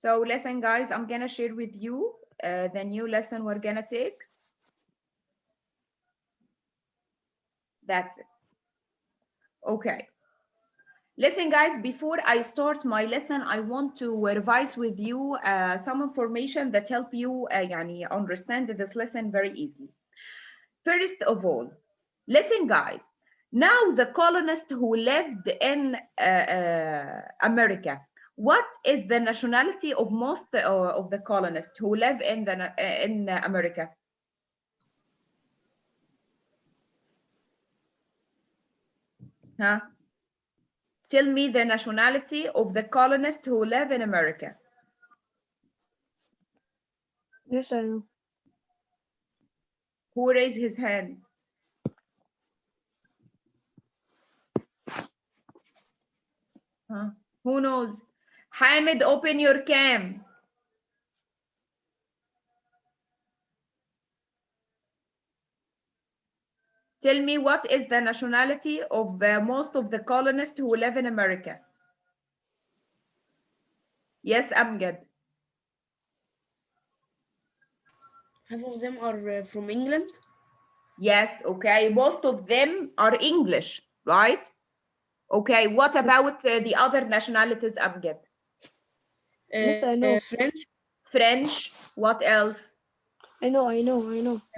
So listen, guys, I'm gonna share with you the new lesson we're gonna take. That's it. Okay. Listen, guys, before I start my lesson, I want to revise with you some information that help you يعني understand this lesson very easily. First of all, listen, guys. Now, the colonists who lived in America, what is the nationality of most of the colonists who live in America? Huh? Tell me the nationality of the colonists who live in America. Yes, I know. Who raised his hand? Huh? Who knows? Hamid, open your cam. Tell me what is the nationality of most of the colonists who live in America? Yes, Amgad. Half of them are from England. Yes, okay. Most of them are English, right? Okay, what about the other nationalities, Amgad? Yes, I know. French. French, what else? I know.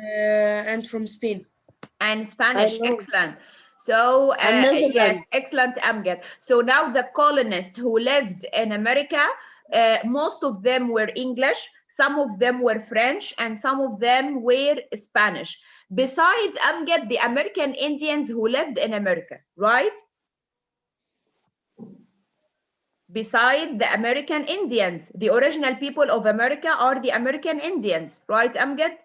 And from Spain. And Spanish, I know. excellent. So, And yes, Netherlands. excellent, Amgad. So now the colonists who lived in America, most of them were English, some of them were French, and some of them were Spanish. Besides Amgad, the American Indians who lived in America, right? Beside the American Indians, the original people of America are the American Indians, right, Amgad?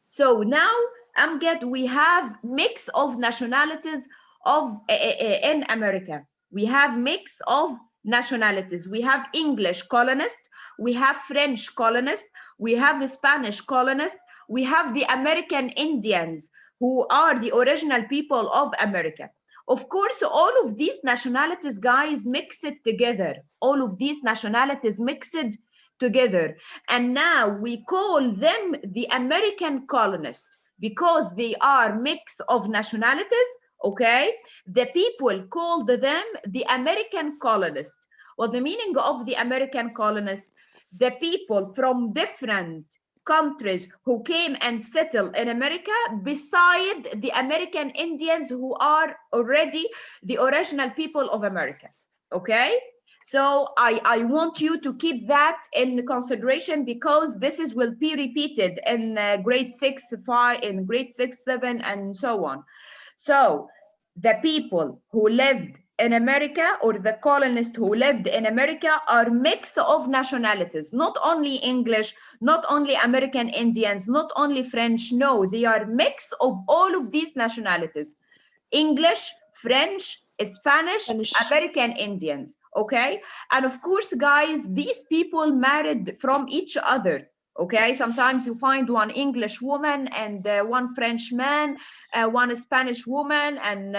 So now, Amgad, we have mix of nationalities of in America. We have mix of nationalities. We have English colonists, we have French colonists, we have Spanish colonists, we have the American Indians who are the original people of America. Of course, all of these nationalities, guys, mix it together. All of these nationalities mixed together. And now we call them the American colonists because they are mix of nationalities, okay? The people called them the American colonists. Well, the meaning of the American colonists, the people from different countries who came and settled in America beside the American Indians who are already the original people of America, okay? So I want you to keep that in consideration because this will be repeated in grade 6, 5, in grade 6, 7, and so on. So the people who lived in America or the colonists who lived in America are mix of nationalities, not only English, not only American Indians, not only French. No, they are mix of all of these nationalities. English, French, Spanish, American Indians, okay? And of course, guys, these people married from each other, okay? Sometimes you find one English woman and one French man, one Spanish woman, and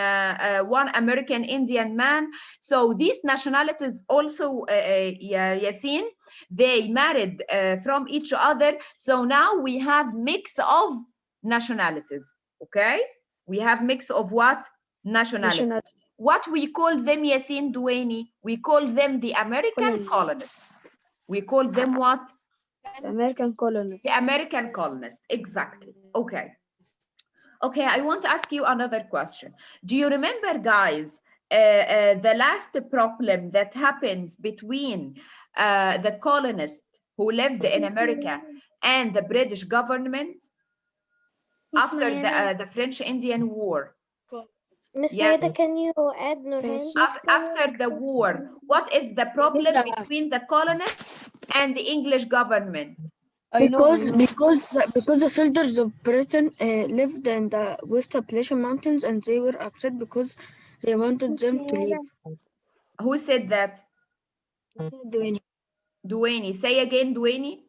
one American Indian man. So these nationalities also, Yasin, they married from each other. So now we have mix of nationalities, okay? We have mix of what? Nationality. What we call them, Yasin Dueni? We call them the American colonists. We call them what? The American colonists. The American colonists, exactly. Okay. Okay, I want to ask you another question. Do you remember, guys, the last problem that happens between the colonists who lived in America and the British government after the French-Indian War? Miss Yes. Maida, can you add Nurhan? After the war, what is the problem between the colonists and the English government? Because the soldiers of Britain lived in the West Appalachian Mountains and they were upset because they wanted them to leave. Who said that? Duane. Duane. Say again, Duane.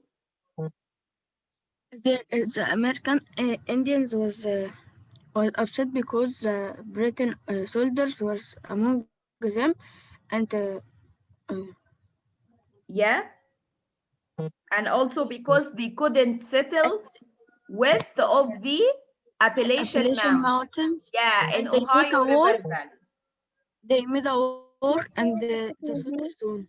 The American Indians was upset because the Britain soldiers was among them, and yeah. And also because they couldn't settle west of the Appalachian Appalachian Mountains. Mountains. Yeah, in And they make Ohio a war. River Valley. They made a war and the soldiers won.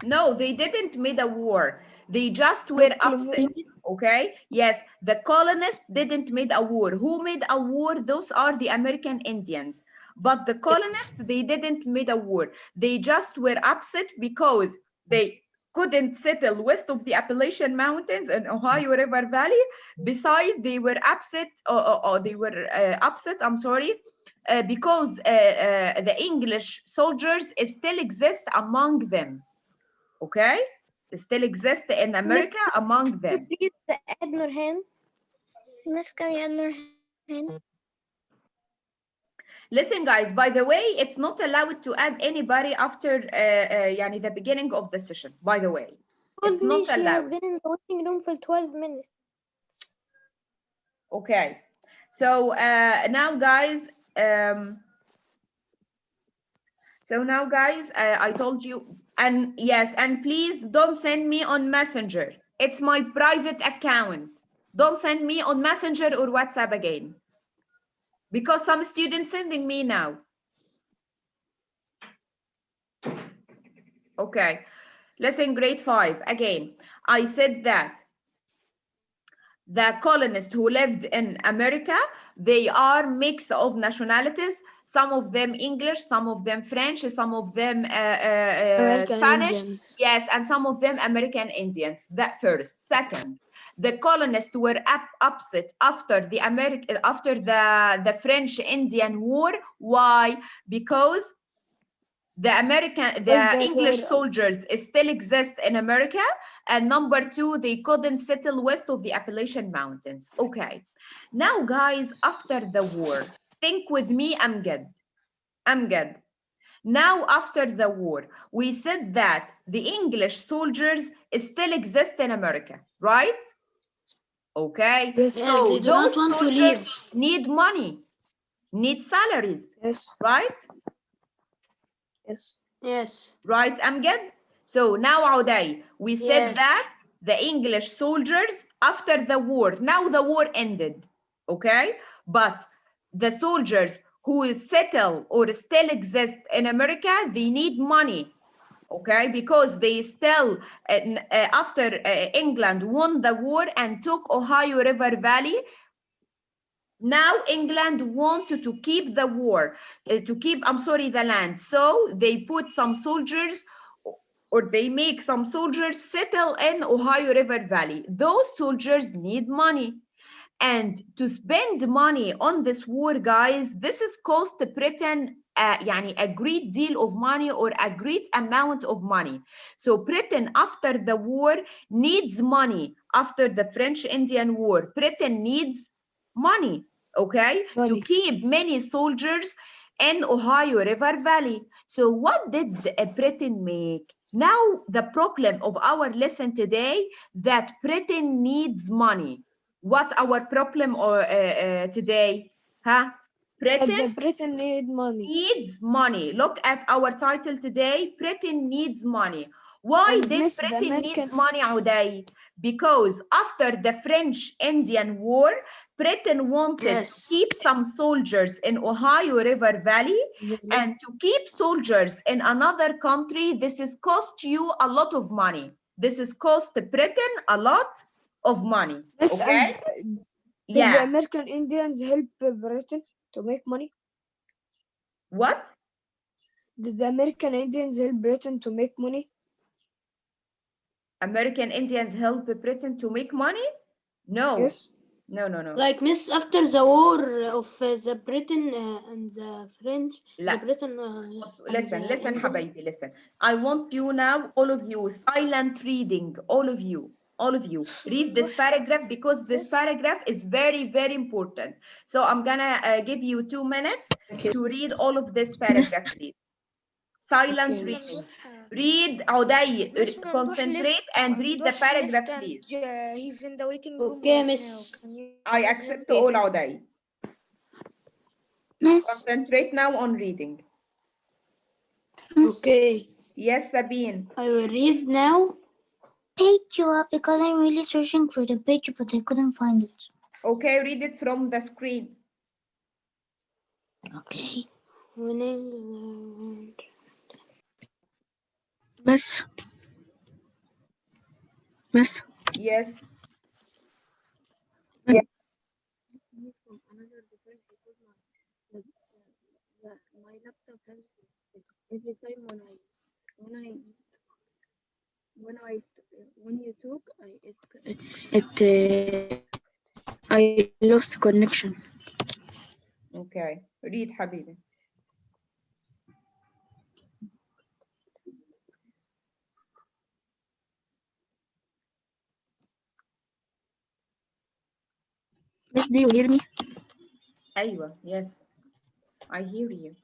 No, they didn't made a war. They just were upset. Okay? Yes, the colonists didn't made a war. Who made a war? Those are the American Indians. But the colonists, they didn't made a war. They just were upset because they couldn't settle west of the Appalachian Mountains and Ohio River Valley. Besides, they were upset, I'm sorry, because the English soldiers still exist among them. Okay? They still exist in America among them. Please add Nurhan. Miss, can you add Nurhan? Listen, guys, by the way, it's not allowed to add anybody after يعني the beginning of the session, by the way. It's Told me not she has allowed. been in the waiting room for 12 minutes. Okay. So now, guys, I told you, and yes, and please don't send me on Messenger. It's my private account. Don't send me on Messenger or WhatsApp again. Because some students sending me now. Okay. Listen, grade 5. Again, I said that the colonists who lived in America, they are mix of nationalities. Some of them English, some of them French, some of them Spanish. Indians. Yes, and some of them American Indians. That first. Second, the colonists were upset after the French Indian War. Why? Because the English soldiers still exist in America, and number two, they couldn't settle west of the Appalachian Mountains. Okay, now guys, after the war, think with me, Amgad. Now after the war, we said that the English soldiers still exist in America, right? Okay, Yes. so they do not those want to soldiers leave. need money, need salaries, Yes. right? Yes. Yes. Right, Amgad? So now, Auday, we said Yes. that the English soldiers, after the war, now the war ended, okay? But the soldiers who settle or still exist in America, they need money, okay? Because they still, after England won the war and took Ohio River Valley, now England wanted to keep the war, the land. So they put some soldiers, or they make some soldiers settle in Ohio River Valley. Those soldiers need money. And to spend money on this war, guys, this is cost Britain a great deal of money, or a great amount of money. So Britain, after the war, needs money. After the French Indian War, Britain needs money, okay, to keep many soldiers in Ohio River Valley. So what did Britain make? Now the problem of our lesson today, that Britain needs money. What our problem today? Huh? Britain Needs money. Look at our title today. Britain needs money. Why did Britain need money, Auday? Because after the French Indian War, Britain wanted to keep some soldiers in Ohio River Valley, and to keep soldiers in another country, this is cost you a lot of money. This is cost Britain a lot of money. Okay? Did the American Indians help Britain to make money? What? Did the American Indians help Britain to make money? American Indians help Britain to make money? No. Yes. No. Like Miss, after the war of the Britain and the French, لا. the Britain. Listen, حبايبي, listen. I want you now, all of you, silent reading, all of you, read this paragraph, because this paragraph is very, very important. So I'm gonna give you 2 minutes to read all of this paragraph, please. Silent reading. Read, Auday, concentrate and read the paragraph, please. He's in the waiting room. Okay, Miss. I accept all, Auday. Miss. Concentrate now on reading. Okay. Yes, Sabine. I will read now. page you up because I'm really searching for the page, but I couldn't find it. Okay, read it from the screen. Okay. Winning Miss, Yes. Yeah. From another device because my laptop has every time when you talk, I lost connection. Okay, read حبيبي. Miss, do you hear me? أيوة, yes, I hear you.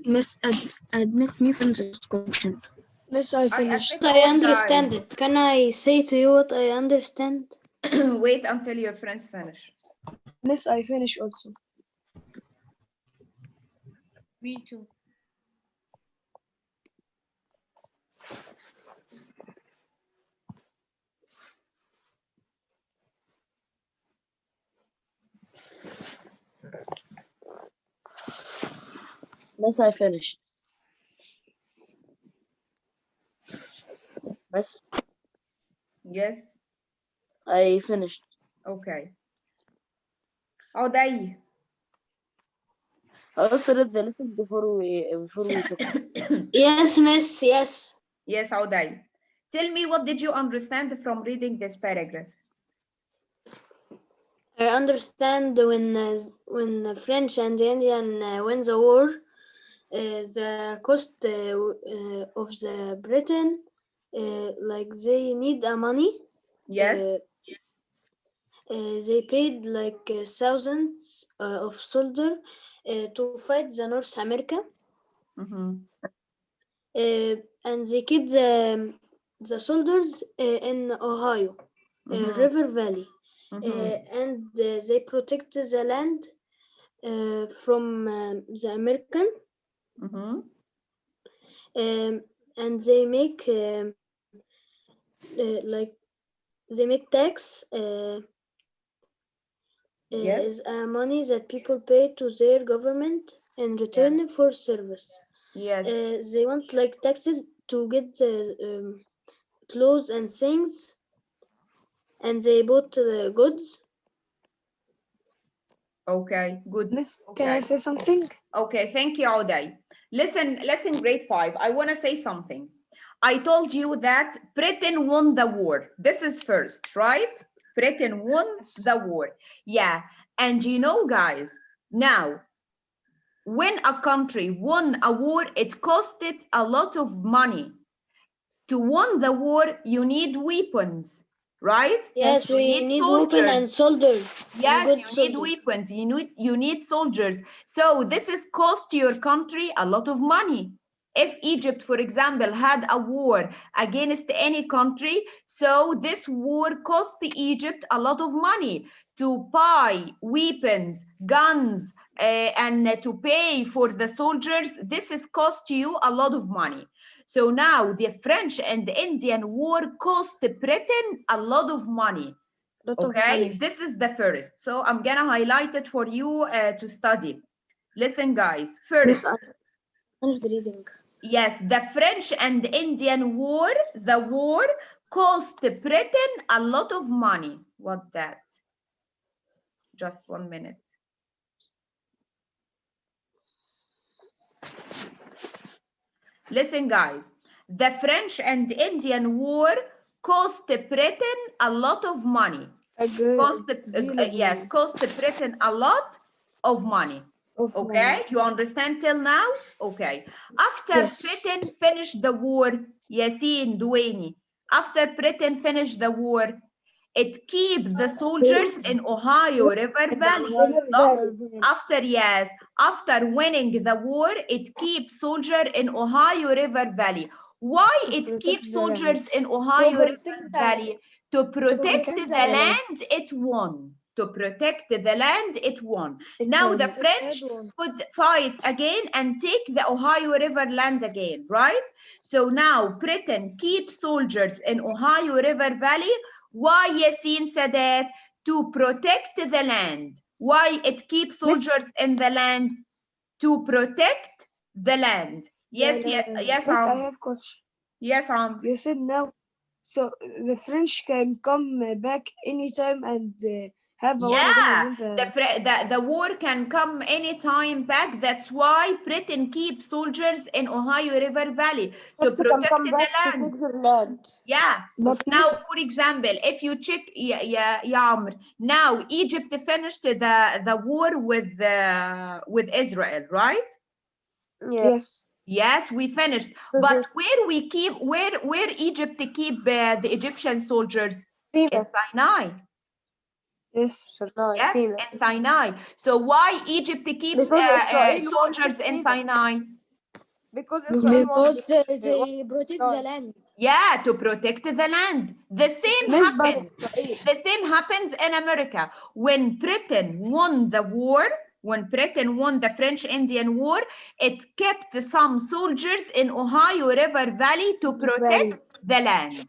Miss, admit me from this connection. Miss, I finished. admit I all, understand guys. it. Can I say to you what I understand? Wait until your friends finish. Miss, I finished also. Me too. Miss, I finished. Miss, Yes. I finished. Okay. عدي. I also read the lesson before we took. Yes, miss, yes. Yes, عدي. Tell me, what did you understand from reading this paragraph? I understand when the French and the Indian win the war, the cost of the Britain, like they need a money. Yes. They paid like thousands of soldiers to fight the North America, and they keep the soldiers in Ohio River Valley, and they protect the land from the American, and they make like they make tax. Yes. Is money that people pay to their government in return for service. Yes. They want like taxes to get the clothes and things, and they bought the goods. Okay, good. Miss, Okay. can I say something? Okay, thank you, Auday. Listen, grade 5. I want to say something. I told you that Britain won the war. This is first, right? Britain won the war. Yeah. And you know, guys, now, when a country won a war, it costed a lot of money. To win the war, you need weapons, right? Yes, you we need soldiers. weapons and soldiers. Yes, and you soldiers. need weapons. You need soldiers. So this is cost your country a lot of money. If Egypt, for example, had a war against any country, so this war cost Egypt a lot of money to buy weapons, guns, and to pay for the soldiers. This is cost you a lot of money. So now the French and the Indian war cost Britain a lot of money. Okay, this is the first. So I'm gonna highlight it for you to study. Listen, guys. First, Finish the reading. Yes, the French and Indian war, the war cost Britain a lot of money. What that? Just 1 minute. Listen, guys. The French and Indian war cost Britain a lot of money. Cost Britain a lot of money. Okay, you understand till now? Okay. After Britain finished the war, Yassine Doueni, after Britain finished the war, it keep the soldiers in Ohio River Valley. After winning the war, it keeps soldiers in Ohio River Valley. Why it keeps soldiers in Ohio River Valley? To protect protect the the land land. it won. To protect the land it won. It Now won. the French could fight again and take the Ohio River land again, right? So now Britain keeps soldiers in Ohio River Valley. Why, Yasin Sadat? To protect the land. Why it keeps soldiers in the land? To protect the land. Yes, yes, Miss, I have question. Yes, You said now, so the French can come back anytime and have a war again Yeah, and win the war can come anytime back. That's why Britain keeps soldiers in Ohio River Valley to protect the land. Yeah. But Now, Miss, for example, if you check, yeah, Amr, now Egypt finished the war with Israel, right? yes. Yes, we finished. But where Egypt keep the Egyptian soldiers? In Sinai. Yes. Yes, in Sinai. So why Egypt keeps soldiers in Sinai? Because they protect the land. Yeah, to protect the land. The same Miss, but happens. The same happens in America. When Britain won the war, when Britain won the French-Indian War, it kept some soldiers in Ohio River Valley to protect the land.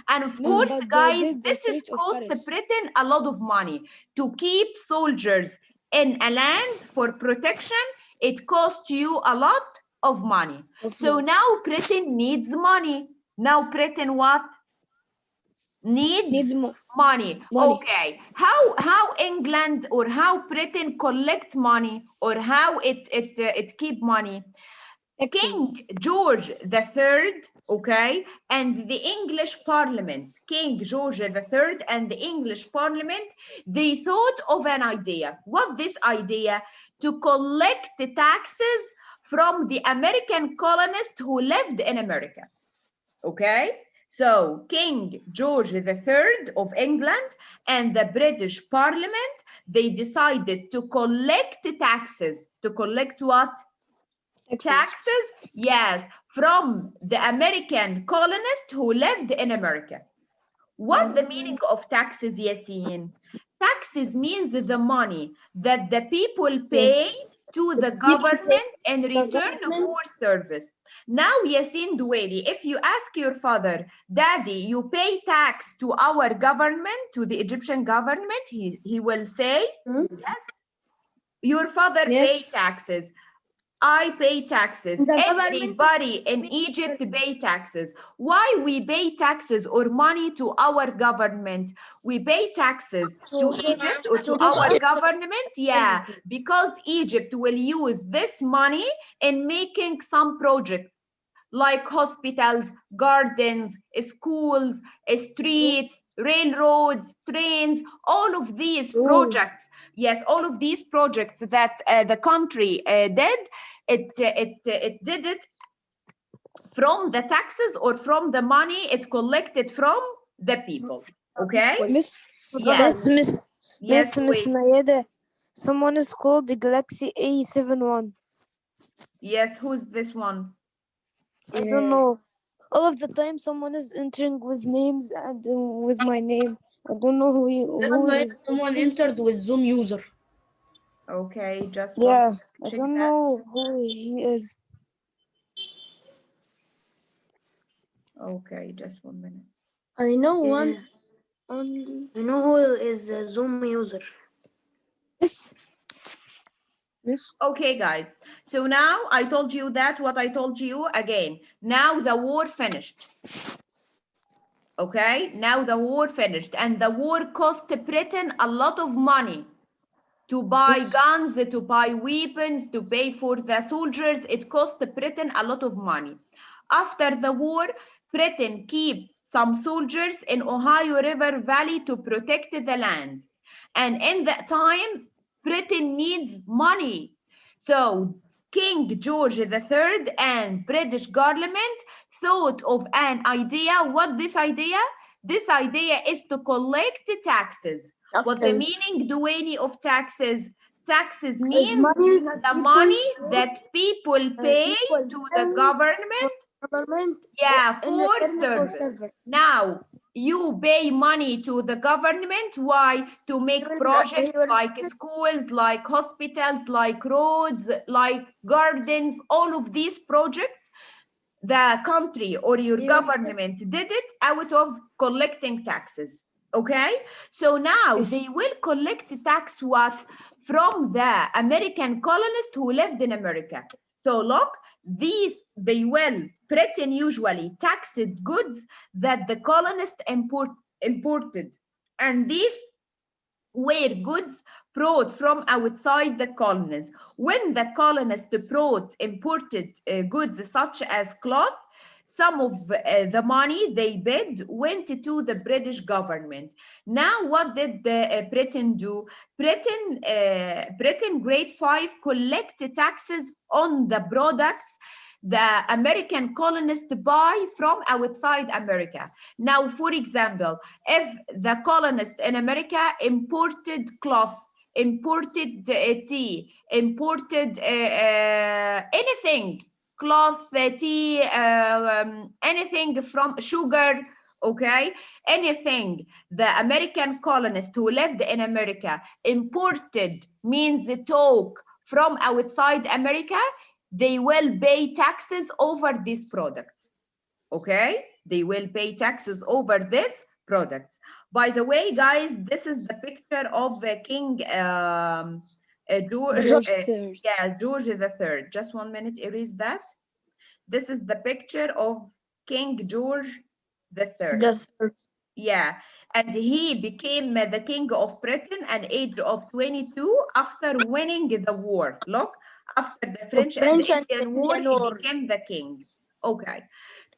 And of Miss, course, but they guys, did the this is Treaty of cost Paris. Britain a lot of money. To keep soldiers in a land for protection, it costs you a lot of money. So now Britain needs money. Now Britain what? Needs Needs money. money. Okay. How England or how Britain collect money or how it keep money? Taxes. King George III, okay, and the English Parliament, King George III and the English Parliament, they thought of an idea. What this idea? To collect the taxes from the American colonists who lived in America, okay? So King George III of England and the British Parliament, they decided to collect taxes. To collect what? Taxes, yes, from the American colonists who lived in America. What the meaning of taxes, Yasin? Taxes means the money that the people pay to the government in return for service. Now, Yasin Dueli, if you ask your father, Daddy, you pay tax to our government, to the Egyptian government, he will say, yes. Your father pay taxes. I pay taxes. Everybody in Egypt pay taxes. Why we pay taxes or money to our government? We pay taxes to Egypt or to our government? Yeah, because Egypt will use this money in making some projects like hospitals, gardens, schools, streets, railroads, trains, all of these projects. Yes, all of these projects that the country did, it did it from the taxes or from the money it collected from the people. Okay? Miss, Yes. Yes, Miss Mayeda, someone is called the Galaxy A71. yes, who's this one? I don't know. All of the time, someone is entering with names and with my name. I don't know who is. Someone entered with Zoom user. Okay, just Yeah, I check don't that. know who he is. Okay, just 1 minute. I know one only. I know who is a Zoom user. Miss. Okay, guys. So now I told you that what I told you again. Now the war finished. Okay, now the war finished, and the war cost Britain a lot of money to buy guns, to buy weapons, to pay for the soldiers. It cost Britain a lot of money. After the war, Britain keep some soldiers in Ohio River Valley to protect the land. And in that time, Britain needs money. So King George III and British government thought of an idea. What this idea? This idea is to collect taxes. What the meaning, Duane, of taxes? Taxes means the money that people pay to the government. Yeah, for service. Now, you pay money to the government. Why? To make projects like schools, like hospitals, like roads, like gardens, all of these projects. The country or your government did it out of collecting taxes. Okay, so now they will collect tax what? From the American colonists who lived in America. So look, these, they will Britain usually taxed goods that the colonists imported, and these were goods brought from outside the colonies. When the colonists brought imported goods such as cloth, some of the money they paid went to the British government. Now, what did Britain do? Britain, grade 5, collect taxes on the products the American colonists buy from outside America. Now, for example, if the colonists in America imported cloth, imported tea, imported anything, cloth, tea, anything from sugar, okay, anything the American colonists who lived in America imported, means took from outside America, they will pay taxes over these products. Okay, they will pay taxes over this products. By the way, guys, this is the picture of King George. Yeah, George III. Just 1 minute, erase that. This is the picture of King George III. Yes, sir. Yeah, and he became the king of Britain at the age of 22 after winning the war. Look, after the French and Indian War, he became the king. Okay,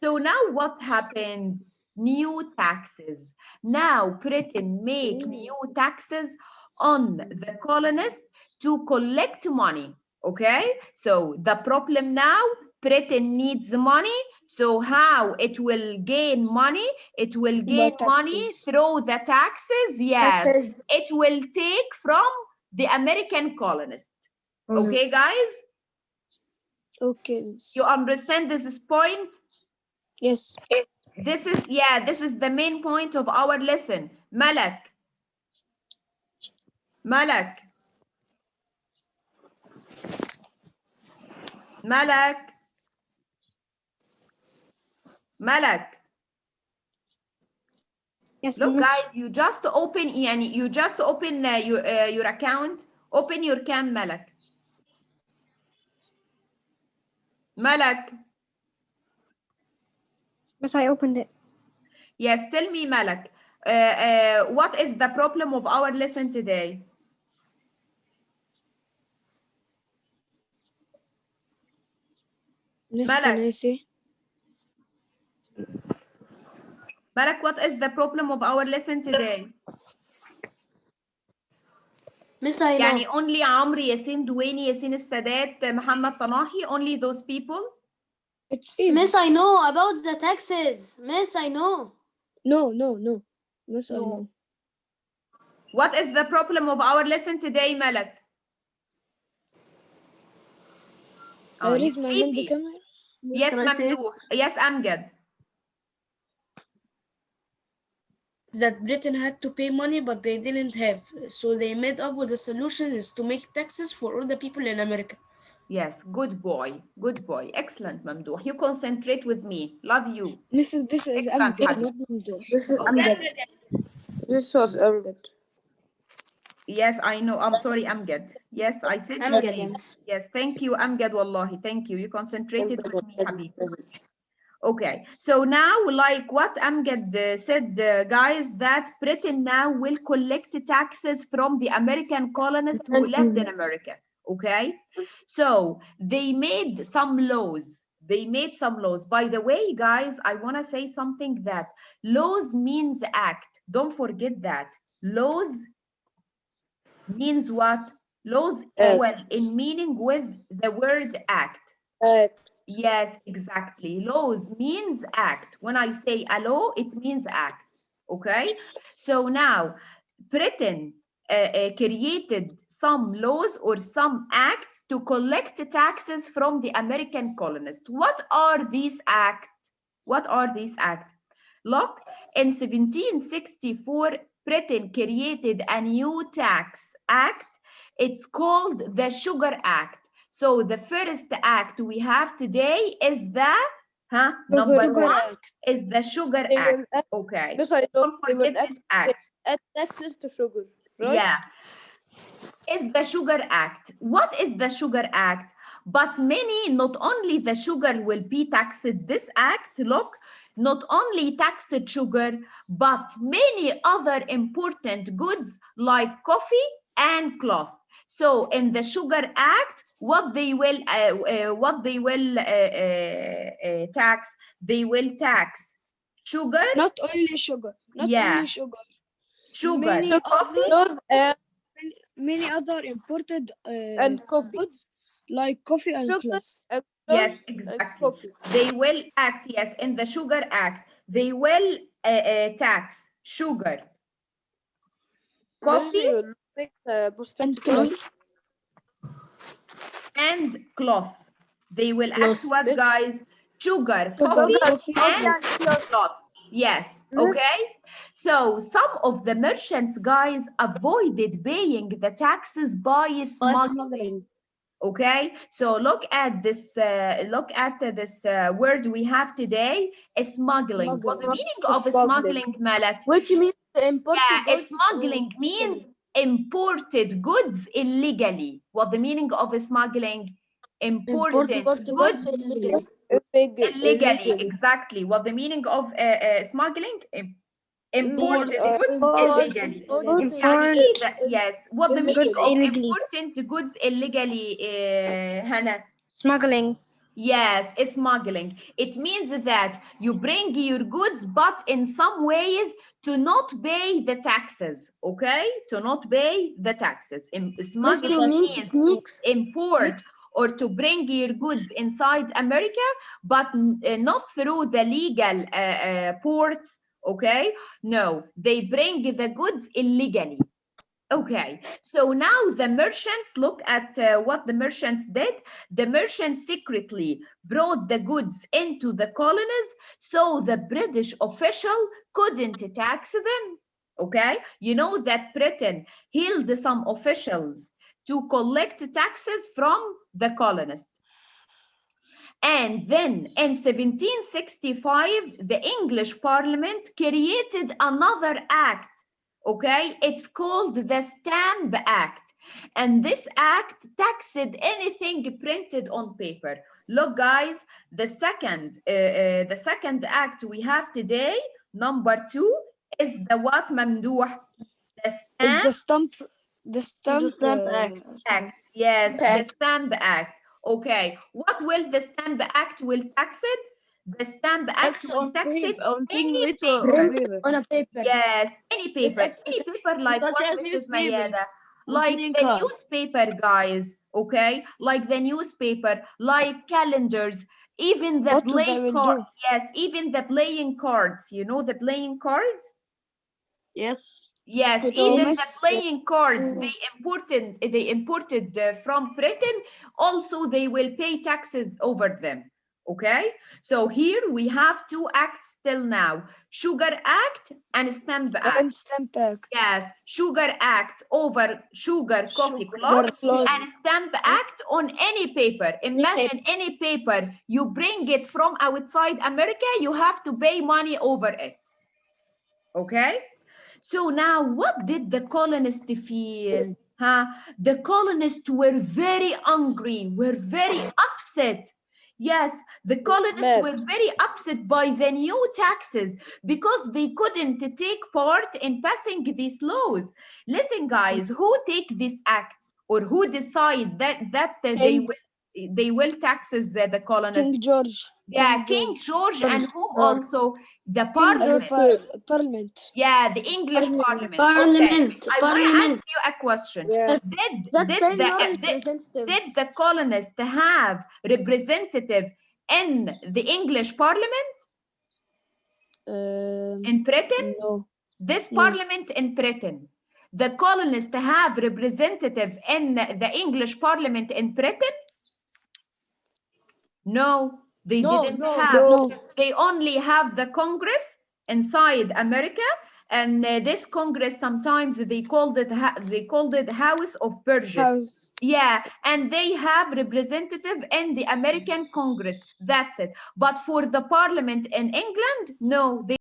so now what happened? New taxes. Now Britain make new taxes on the colonists to collect money. Okay, so the problem now, Britain needs money. So how it will gain money? It will gain money through the taxes. Yes, it will take from the American colonists. Okay, guys? Okay. You understand this point? Yes. This is, yeah, this is the main point of our lesson. Malak. Malak. Malak. Malak. Yes, Look, miss. guys, you just open your account. Open your cam, Malak. Malak. Miss, I opened it. Yes, tell me, Malak. What is the problem of our lesson today? Miss, Malak. can I say? Malak, what is the problem of our lesson today? Miss, I know. يعني only عمرو ياسين دويني ياسين السادات محمد طناحي, only those people? It's easy. Miss, I know about the taxes. Miss, I know. No. Miss, I No. know. What is the problem of our lesson today, Malak? I raise my hand, come here. Yes, Can I say it? Mamdouh. Yes, Amjad. That Britain had to pay money, but they didn't have. So they made up with the solution is to make taxes for all the people in America. Yes, good boy. Good boy. Excellent, Mamdouh. You concentrate with me. Love you. Mrs. This is Excellent, Amjad, Habib. not Mamdouh. Okay. This was Amjad. Yes, I know. I'm sorry, Amjad. Yes, I said your Amjad, name. yes. Yes, thank you, Amjad, wallahi. Thank you. You concentrated with me, Habib. Okay, so now, like what Amjad said, guys, that Britain now will collect taxes from the American colonists who lived in America. Okay, so they made some laws. By the way, guys, I want to say something, that laws means act. Don't forget that. Laws means what? Laws equal in meaning with the word act. Yes, exactly. Laws means act. When I say a law, it means act. Okay? So now, Britain created some laws or some acts to collect taxes from the American colonists. What are these acts? Look, in 1764, Britain created a new tax act. It's called the Sugar Act. So the first act we have today is the number Sugar one Act. is the Sugar They Act. will add, Okay. yes, I know. Don't They will forget this act. add taxes to sugar, right? Yeah. Is the Sugar Act. What is the Sugar Act? But many, not only the sugar will be taxed, this act, look, not only taxed sugar, but many other important goods like coffee and cloth. So in the Sugar Act, what they will tax? They will tax sugar. Not only sugar. Not Yeah. only sugar. Sugar, Many coffee, other, Clothes many other imported and coffee. goods like coffee and Sugar cloth. and yes, clothes and exactly. coffee. They will act, yes, in the Sugar Act, they will tax sugar, coffee, They will make And cloth. and cloth. They will act Cloth. what, guys? Sugar, Sugar, coffee, coffee, and cloth. cloth. Yes, okay. So some of the merchants, guys, avoided paying the taxes by smuggling. Okay, so look at this word we have today, smuggling. What the meaning of smuggling, Malak? Which means imported Yeah, goods. smuggling means imported goods illegally. What the meaning of smuggling? Imported goods illegally. illegally. Exactly. What the meaning of smuggling? Imported goods illegally. يعني إيه ده? Yes. What the meaning Goods of illegally. important goods illegally, Hannah? Smuggling. Yes, smuggling. It means that you bring your goods, but in some ways to not pay the taxes, okay? To not pay the taxes. Smuggling means to import or to bring your goods inside America, but not through the legal ports, okay? No, they bring the goods illegally. Okay, so now the merchants, look at what the merchants did. The merchants secretly brought the goods into the colonies so the British official couldn't tax them. Okay, you know that Britain held some officials to collect taxes from the colonists. And then in 1765, the English Parliament created another act. Okay, it's called the Stamp Act, and this act taxed anything printed on paper. Look, guys, the second act we have today, number 2, is the what, Mamdouh? Is the stamp Act. Yes, the Stamp Act. Okay, what will the Stamp Act will tax it? The Stamp Act will tax it any paper. On a paper. Yes, any paper. Any paper like what, Mrs. Mayada? Like the newspaper, guys, okay? Like the newspaper, like calendars, even the What they playing will cards. do? Yes, even the playing cards. You know the playing cards? Yes. Yes, So even the Thomas, playing cards they imported from Britain. Also, they will pay taxes over them. Okay, so here we have 2 acts till now: Sugar Act and Stamp Act. and Stamp Act. Yes, Sugar Act over sugar, coffee, cloth, and Stamp Act on any paper. Imagine any paper you bring it from outside America, you have to pay money over it. Okay. So now what did the colonists feel? The colonists were very angry, were very upset. Yes, the colonists were very upset by the new taxes because they couldn't take part in passing these laws. Listen, guys, who take these acts or who decide that they will taxes the colonists? King George. Yeah, King George, and whom also? The Parliament. Parliament. Yeah, the English Parliament. Parliament. Okay. I want to ask you a question. Yeah. Did the colonists have representative in the English Parliament in Britain? No. This Parliament in Britain, the colonists have representative in the English Parliament in Britain? No, they didn't have. No. They only have the Congress inside America, and this Congress sometimes they called it House of Burgesses. House. Yeah, and they have representative in the American Congress. That's it. But for the Parliament in England, no, they